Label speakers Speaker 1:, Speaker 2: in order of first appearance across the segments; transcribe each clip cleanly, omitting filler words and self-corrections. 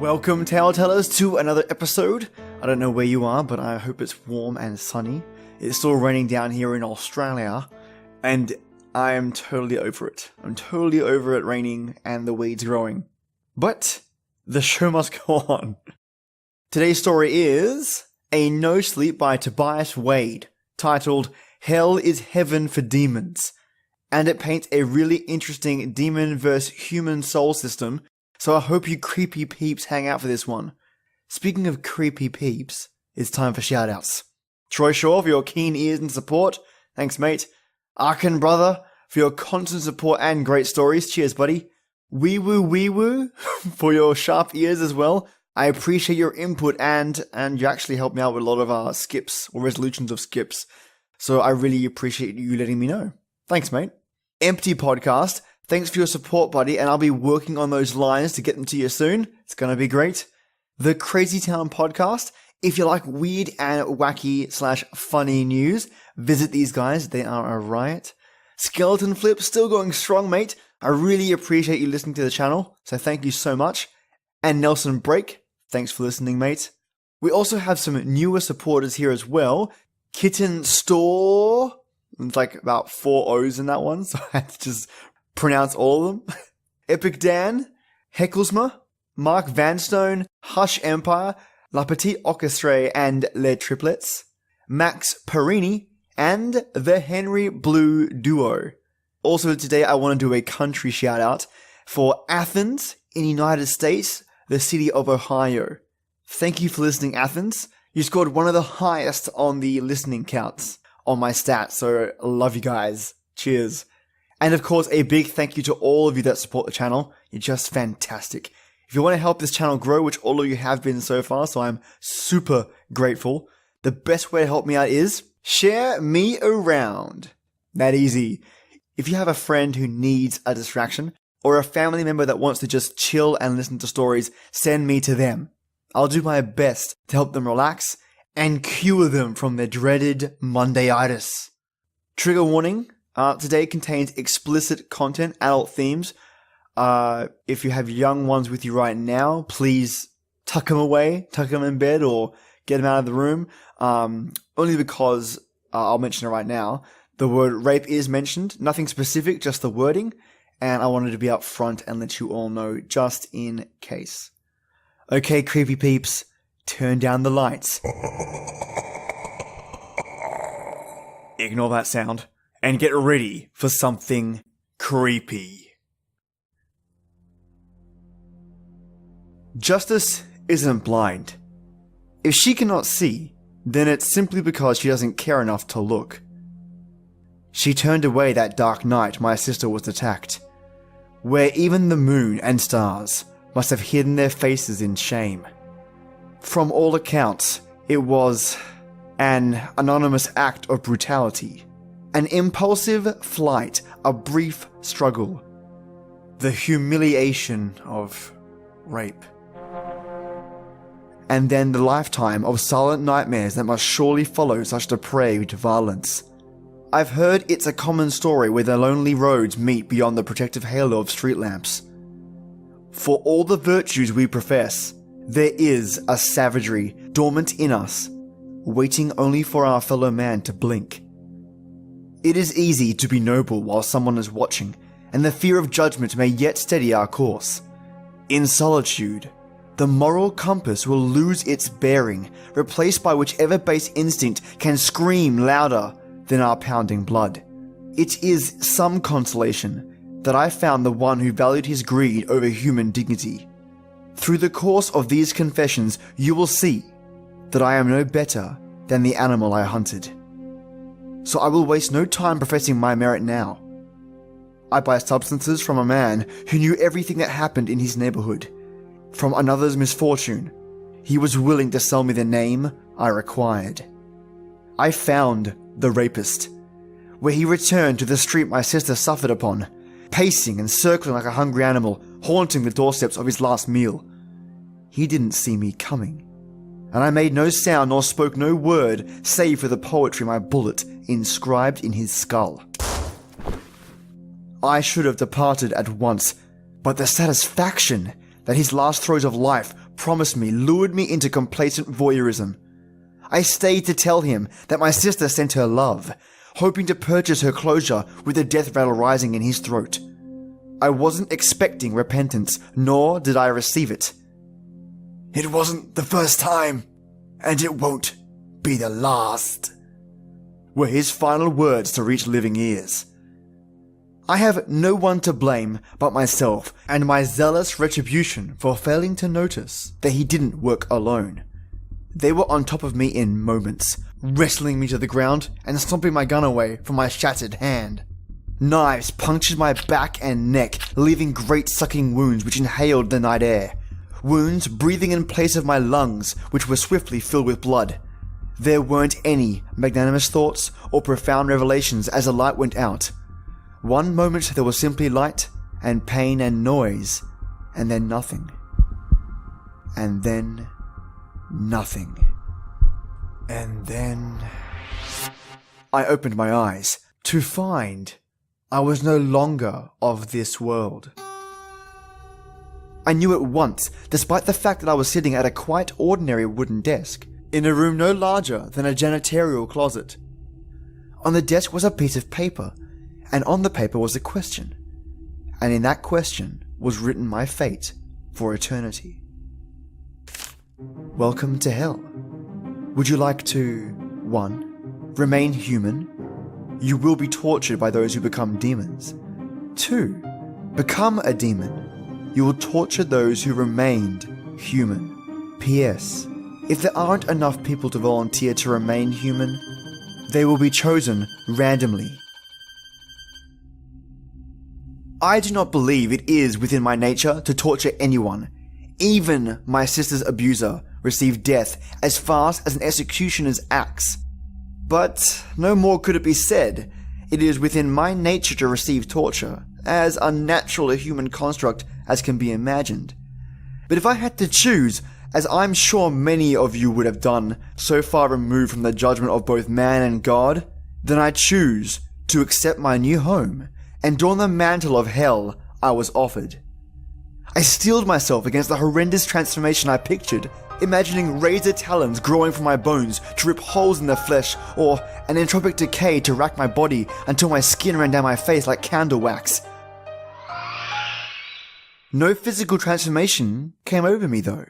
Speaker 1: Welcome, Tale-Tellers, to another episode. I don't know where you are, but I hope it's warm and sunny. It's still raining down here in Australia, and I am totally over it. I'm totally over it raining and the weeds growing. But the show must go on. Today's story is a Nosleep by TobiasWade, titled Hell is Heaven for Demons. And it paints a really interesting demon versus human soul system, so I hope you creepy peeps hang out for this one. Speaking of creepy peeps, it's time for shoutouts. Troy Shaw for your keen ears and support. Thanks, mate. Arkin Brother for your constant support and great stories. Cheers, buddy. Wee woo for your sharp ears as well. I appreciate your input and you actually helped me out with a lot of skips or resolutions of skips. So I really appreciate you letting me know. Thanks, mate. Empty Podcast. Thanks for your support, buddy, and I'll be working on those lines to get them to you soon. It's going to be great. The Crazy Town Podcast. If you like weird and wacky / funny news, visit these guys. They are a riot. Skeleton Flip, still going strong, mate. I really appreciate you listening to the channel, so thank you so much. And Nelson Break, thanks for listening, mate. We also have some newer supporters here as well. Kitten Store. It's like about 4 O's in that one, so I had to just pronounce all of them. Epic Dan, Hecklesma, Mark Vanstone, Hush Empire, La Petite Orchestre and Les Triplets, Max Perini, and the Henry Blue Duo. Also today I want to do a country shout out for Athens in the United States, the city of Ohio. Thank you for listening, Athens. You scored one of the highest on the listening counts on my stats, so I love you guys. Cheers. And of course, a big thank you to all of you that support the channel. You're just fantastic. If you want to help this channel grow, which all of you have been so far, so I'm super grateful, the best way to help me out is share me around. That easy. If you have a friend who needs a distraction, or a family member that wants to just chill and listen to stories, send me to them. I'll do my best to help them relax and cure them from their dreaded Mondayitis. Trigger warning. Today contains explicit content, adult themes. If you have young ones with you right now, please tuck them away, tuck them in bed, or get them out of the room. Only because, I'll mention it right now, the word rape is mentioned. Nothing specific, just the wording. And I wanted to be up front and let you all know, just in case. Okay, creepy peeps, turn down the lights. Ignore that sound. And get ready for something creepy. Justice isn't blind. If she cannot see, then it's simply because she doesn't care enough to look. She turned away that dark night my sister was attacked, where even the moon and stars must have hidden their faces in shame. From all accounts, it was an anonymous act of brutality. An impulsive flight, a brief struggle. The humiliation of rape. And then the lifetime of silent nightmares that must surely follow such depraved violence. I've heard it's a common story where the lonely roads meet beyond the protective halo of street lamps. For all the virtues we profess, there is a savagery dormant in us, waiting only for our fellow man to blink. It is easy to be noble while someone is watching, and the fear of judgment may yet steady our course. In solitude, the moral compass will lose its bearing, replaced by whichever base instinct can scream louder than our pounding blood. It is some consolation that I found the one who valued his greed over human dignity. Through the course of these confessions, you will see that I am no better than the animal I hunted. So I will waste no time professing my merit now. I buy substances from a man who knew everything that happened in his neighborhood. From another's misfortune, he was willing to sell me the name I required. I found the rapist, where he returned to the street my sister suffered upon, pacing and circling like a hungry animal, haunting the doorsteps of his last meal. He didn't see me coming, and I made no sound nor spoke no word save for the poetry my bullet inscribed in his skull. I should have departed at once, but the satisfaction that his last throes of life promised me lured me into complacent voyeurism. I stayed to tell him that my sister sent her love, hoping to purchase her closure with the death rattle rising in his throat. I wasn't expecting repentance, nor did I receive it. "It wasn't the first time, and it won't be the last," were his final words to reach living ears. I have no one to blame but myself and my zealous retribution for failing to notice that he didn't work alone. They were on top of me in moments, wrestling me to the ground and stomping my gun away from my shattered hand. Knives punctured my back and neck, leaving great sucking wounds which inhaled the night air. Wounds breathing in place of my lungs, which were swiftly filled with blood. There weren't any magnanimous thoughts or profound revelations as the light went out. One moment there was simply light and pain and noise, and then nothing. And then nothing. And then I opened my eyes to find I was no longer of this world. I knew at once, despite the fact that I was sitting at a quite ordinary wooden desk, in a room no larger than a janitorial closet. On the desk was a piece of paper, and on the paper was a question, and in that question was written my fate for eternity. Welcome to hell. Would you like to 1. Remain human? You will be tortured by those who become demons. 2. Become a demon. You will torture those who remained human. P.S. If there aren't enough people to volunteer to remain human, they will be chosen randomly. I do not believe it is within my nature to torture anyone. Even my sister's abuser received death as fast as an executioner's axe. But no more could it be said. It is within my nature to receive torture, as unnatural a human construct as can be imagined. But if I had to choose, as I'm sure many of you would have done, so far removed from the judgment of both man and God, then I choose to accept my new home and don the mantle of hell I was offered. I steeled myself against the horrendous transformation I pictured, imagining razor talons growing from my bones to rip holes in the flesh, or an entropic decay to rack my body until my skin ran down my face like candle wax. No physical transformation came over me though.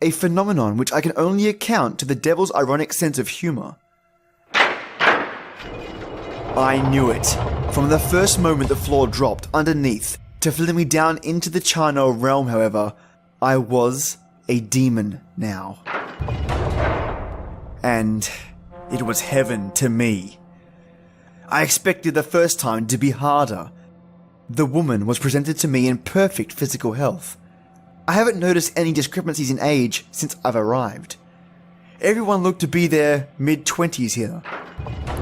Speaker 1: A phenomenon which I can only account to the devil's ironic sense of humor. I knew it. From the first moment the floor dropped underneath to filling me down into the charnel realm, however, I was a demon now. And it was heaven to me. I expected the first time to be harder. The woman was presented to me in perfect physical health. I haven't noticed any discrepancies in age since I've arrived. Everyone looked to be their mid-20s here.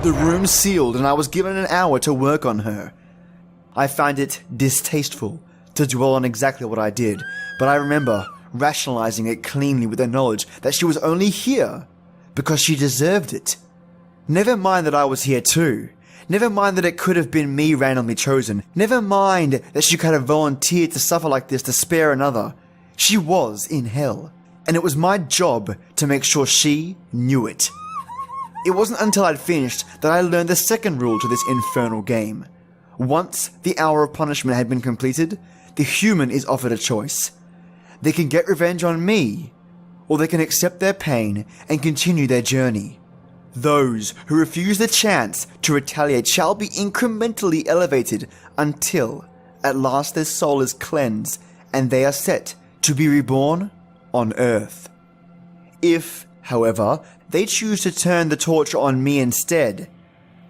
Speaker 1: The room sealed and I was given an hour to work on her. I found it distasteful to dwell on exactly what I did, but I remember rationalizing it cleanly with the knowledge that she was only here because she deserved it. Never mind that I was here too. Never mind that it could have been me randomly chosen. Never mind that she could have volunteered to suffer like this to spare another. She was in hell, and it was my job to make sure she knew it. It wasn't until I'd finished that I learned the second rule to this infernal game. Once the hour of punishment had been completed, the human is offered a choice. They can get revenge on me, or they can accept their pain and continue their journey. Those who refuse the chance to retaliate shall be incrementally elevated until at last their soul is cleansed and they are set to be reborn on Earth. If, however, they choose to turn the torture on me instead,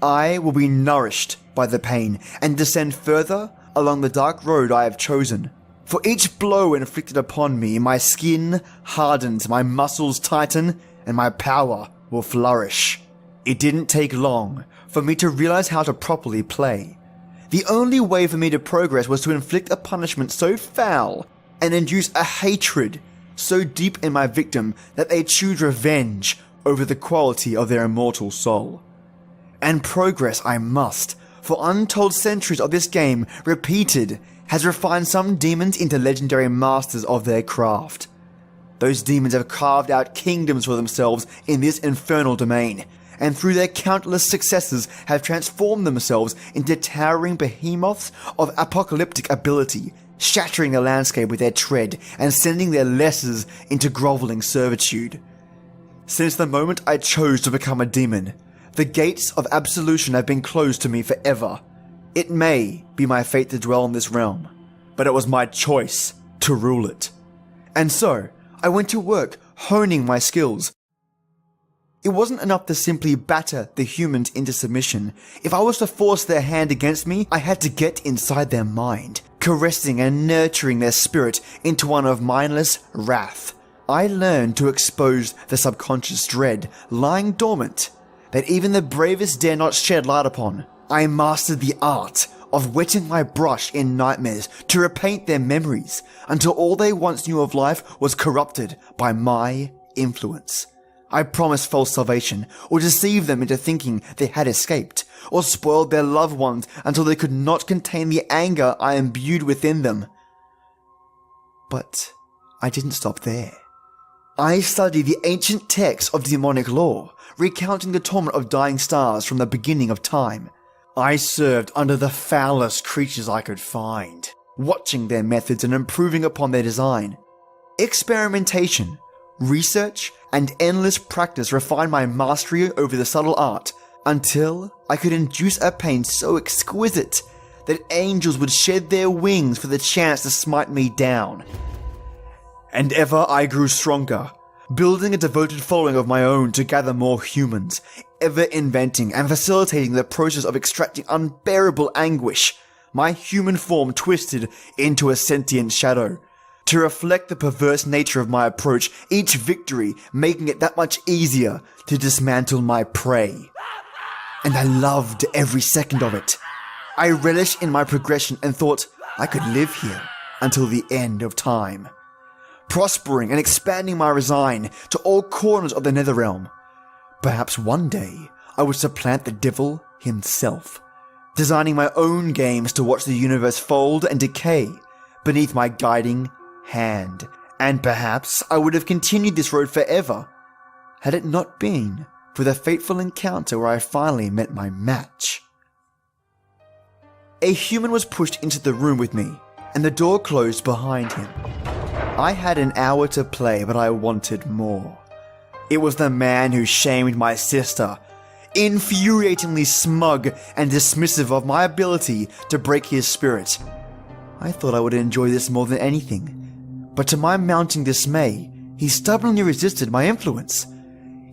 Speaker 1: I will be nourished by the pain and descend further along the dark road I have chosen. For each blow inflicted upon me, my skin hardens, my muscles tighten, and my power will flourish. It didn't take long for me to realize how to properly play. The only way for me to progress was to inflict a punishment so foul and induce a hatred so deep in my victim that they choose revenge over the quality of their immortal soul. And progress I must, for untold centuries of this game repeated has refined some demons into legendary masters of their craft. Those demons have carved out kingdoms for themselves in this infernal domain, and through their countless successes have transformed themselves into towering behemoths of apocalyptic ability, shattering the landscape with their tread and sending their lessers into groveling servitude. Since the moment I chose to become a demon, the gates of absolution have been closed to me forever. It may be my fate to dwell in this realm, but it was my choice to rule it. And so, I went to work honing my skills. It wasn't enough to simply batter the humans into submission. If I was to force their hand against me, I had to get inside their mind, caressing and nurturing their spirit into one of mindless wrath. I learned to expose the subconscious dread lying dormant that even the bravest dare not shed light upon. I mastered the art of wetting my brush in nightmares to repaint their memories until all they once knew of life was corrupted by my influence. I promised false salvation, or deceived them into thinking they had escaped, or spoiled their loved ones until they could not contain the anger I imbued within them. But I didn't stop there. I studied the ancient texts of demonic lore, recounting the torment of dying stars from the beginning of time. I served under the foulest creatures I could find, watching their methods and improving upon their design. Experimentation, research, and endless practice refined my mastery over the subtle art until I could induce a pain so exquisite that angels would shed their wings for the chance to smite me down. And ever I grew stronger, building a devoted following of my own to gather more humans, ever inventing and facilitating the process of extracting unbearable anguish, my human form twisted into a sentient shadow. To reflect the perverse nature of my approach, each victory making it that much easier to dismantle my prey. And I loved every second of it. I relished in my progression and thought I could live here until the end of time, prospering and expanding my resign to all corners of the Netherrealm. Perhaps one day I would supplant the devil himself, designing my own games to watch the universe fold and decay beneath my guiding hand, and perhaps I would have continued this road forever had it not been for the fateful encounter where I finally met my match. A human was pushed into the room with me, and the door closed behind him. I had an hour to play, but I wanted more. It was the man who shamed my sister, infuriatingly smug and dismissive of my ability to break his spirit. I thought I would enjoy this more than anything, but to my mounting dismay, he stubbornly resisted my influence.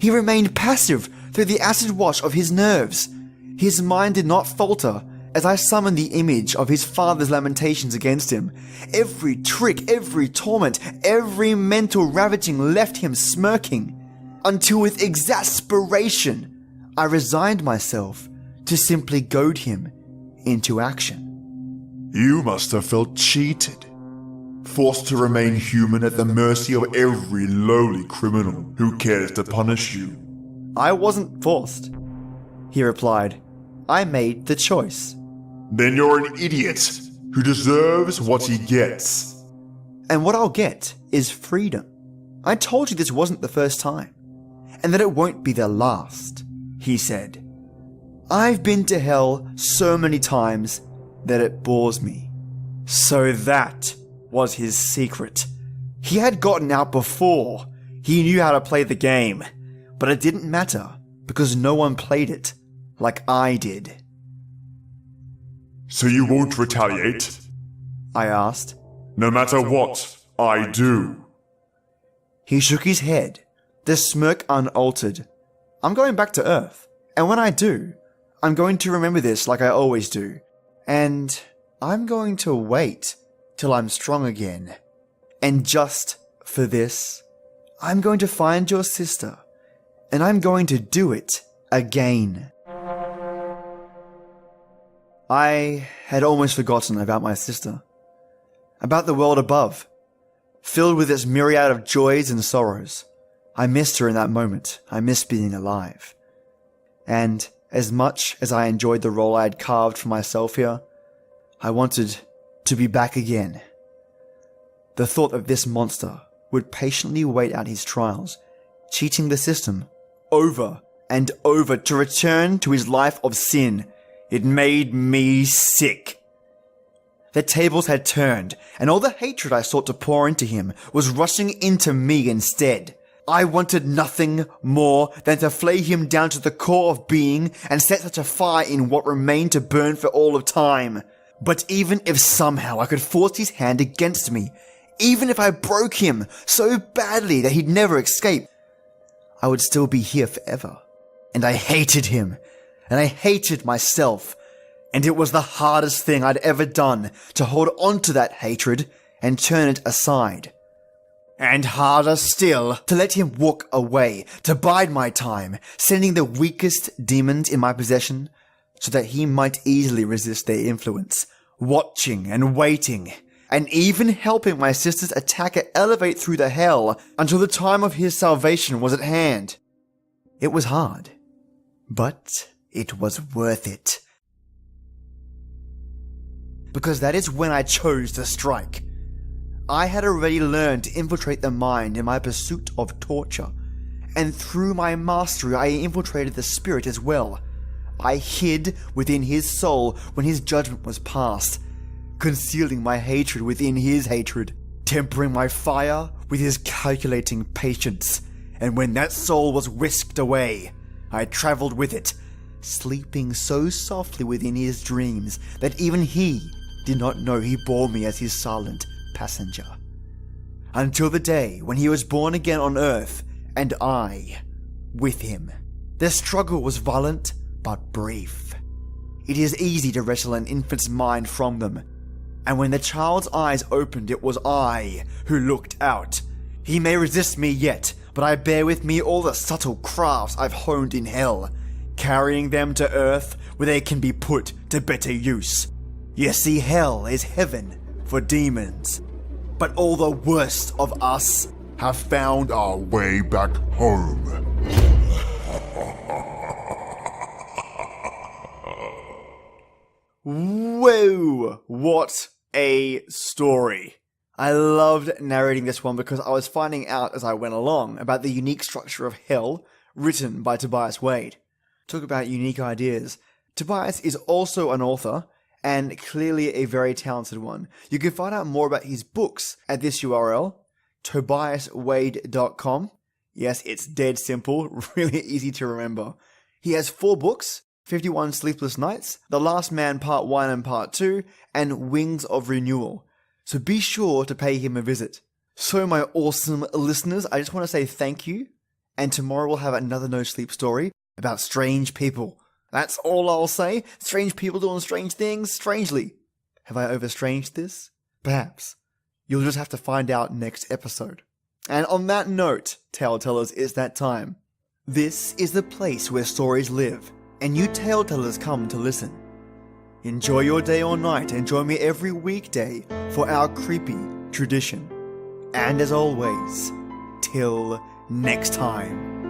Speaker 1: He remained passive through the acid wash of his nerves. His mind did not falter as I summoned the image of his father's lamentations against him. Every trick, every torment, every mental ravaging left him smirking, until with exasperation, I resigned myself to simply goad him into action.
Speaker 2: You must have felt cheated, forced to remain human at the mercy of every lowly criminal who cares to punish you.
Speaker 1: I wasn't forced, he replied. I made the choice.
Speaker 2: Then you're an idiot who deserves what he gets.
Speaker 1: And what I'll get is freedom. I told you this wasn't the first time, and that it won't be the last, he said. I've been to hell so many times that it bores me. So that was his secret. He had gotten out before. He knew how to play the game, but it didn't matter because no one played it like I did.
Speaker 2: So you won't retaliate?
Speaker 1: I asked.
Speaker 2: No matter what I do.
Speaker 1: He shook his head, the smirk unaltered. I'm going back to Earth, and when I do, I'm going to remember this like I always do, and I'm going to wait till I'm strong again. And just for this, I'm going to find your sister, and I'm going to do it again. I had almost forgotten about my sister, about the world above, filled with its myriad of joys and sorrows. I missed her in that moment. I missed being alive. And as much as I enjoyed the role I had carved for myself here, I wanted to be back again. The thought that this monster would patiently wait out his trials, cheating the system over and over to return to his life of sin, it made me sick. The tables had turned, and all the hatred I sought to pour into him was rushing into me instead. I wanted nothing more than to flay him down to the core of being and set such a fire in what remained to burn for all of time. But even if somehow I could force his hand against me, even if I broke him so badly that he'd never escape, I would still be here forever. And I hated him, and I hated myself, and it was the hardest thing I'd ever done to hold on to that hatred and turn it aside. And harder still to let him walk away, to bide my time, sending the weakest demons in my possession so that he might easily resist their influence, watching and waiting, and even helping my sister's attacker elevate through the hell until the time of his salvation was at hand. It was hard, but it was worth it. Because that is when I chose to strike. I had already learned to infiltrate the mind in my pursuit of torture, and through my mastery I infiltrated the spirit as well. I hid within his soul when his judgment was passed, concealing my hatred within his hatred, tempering my fire with his calculating patience, and when that soul was whisked away, I travelled with it, sleeping so softly within his dreams that even he did not know he bore me as his silent passenger. Until the day when he was born again on Earth, and I with him. The struggle was violent, but brief. It is easy to wrestle an infant's mind from them, and when the child's eyes opened, it was I who looked out. He may resist me yet, but I bear with me all the subtle crafts I've honed in hell, carrying them to Earth where they can be put to better use. You see, hell is heaven for demons, but all the worst of us
Speaker 2: have found our way back home.
Speaker 1: Whoa, what a story. I loved narrating this one because I was finding out as I went along about the unique structure of hell written by TobiasWade. Talk about unique ideas. Tobias is also an author, and clearly a very talented one. You can find out more about his books at this URL, TobiasWade.com. Yes, it's dead simple, really easy to remember. He has 4 books, 51 Sleepless Nights, The Last Man Part 1 and Part 2, and Wings of Renewal. So be sure to pay him a visit. So my awesome listeners, I just want to say thank you, and tomorrow we'll have another No Sleep story about strange people. That's all I'll say. Strange people doing strange things strangely. Have I overstranged this? Perhaps. You'll just have to find out next episode. And on that note, Tale Tellers, it's that time. This is the place where stories live, and you Tale Tellers come to listen. Enjoy your day or night, and join me every weekday for our creepy tradition. And as always, till next time.